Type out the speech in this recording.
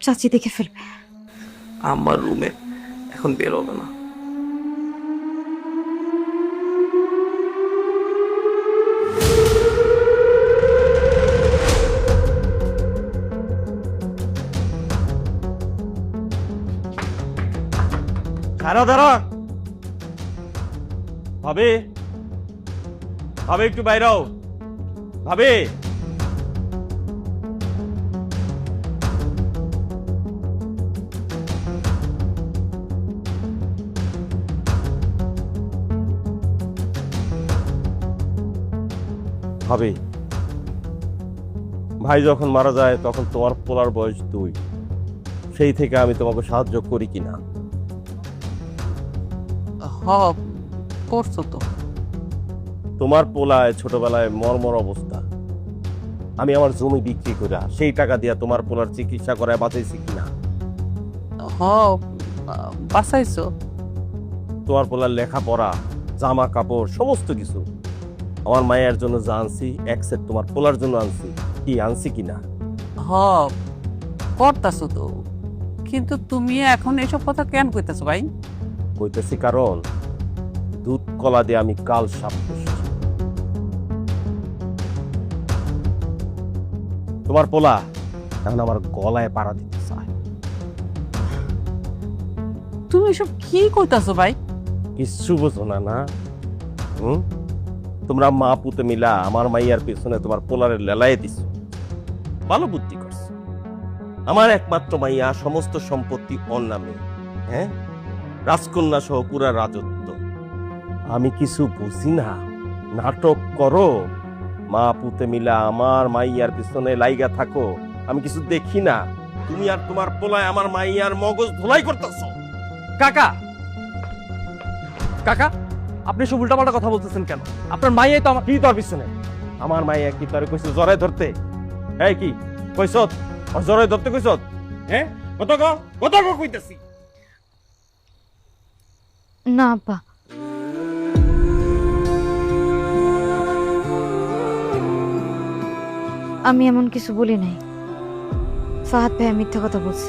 চাচি দেখে ফেলবে। আমার রুমে এখন বের হবে না। দাঁড়া দাঁড়া, ভাবে ভাবে একটু বাইরেও ভাবে। ভাবে, ভাই যখন মারা যায় তখন তোমার পোলার বয়স 2, সেই থেকে আমি তোমাকে সাহায্য করি কিনা? করছো তো। তোমার পোলায় ছোটবেলায় মরমর অবস্থা, আমি আমার জমি বিক্রি করে সেই টাকা দিয়া তোমার পোলার চিকিৎসা করায় বাঁচাইছি কিনা? বাঁচাইছো। তোমার পোলার লেখাপড়া, জামা কাপড় সমস্ত কিছু আমার মায়ের জন্য যা আনছি এক সেট তোমার পোলার জন্য আনছি, কি আনছি কিনা? করতাছো তো, কিন্তু তুমি এখন এসব কথা কেন কইতাছো ভাই? কইতেছি কারণ দুধ কলা দিয়ে আমি কাল সাপ পুষছি। তোমার পোলা এখন আমার গলায় পাড়া দিতে চায়। তুমি এসব কি কইতাছো ভাই? কিচ্ছু বোঝো না না? তোমরা মা পুতে মিলা আমার মাইয়ার পেছনে তোমার পোলারের লেলায় দিছো। ভালো বুদ্ধি করছো। আমার একমাত্র মাইয়া, সমস্ত সম্পত্তি ওর নামে, হ্যাঁ, রাজকন্যা সহ পুরা রাজত্ব। আমি কিছু বুঝি না, নাটক করো, মা পুতে মিলা আমার মাইয়ার পিছনে লাইগা থাকো, আমি কিছু দেখি না। তুমি আর তোমার পোলায় আমার মাইয়ার মগজ ধোলাই করতেছো। কাকা, কাকা, আপনি সব উল্টাপাল্টা কথা বলতেছেন কেন? আপনার মাইয়াই তো আমার। কি তোর পিছনে? আমার মাইয়া কি তোর কইছে জরায় ধরতে? এই কি কইছত? আর জরায় ধরতে কইছত? হ্যাঁ, কত কইতেছি। না আব্বা, আমি এমন কিছু বলি নাই। ফাহাদ ভাই মিথ্যা কথা বলছে।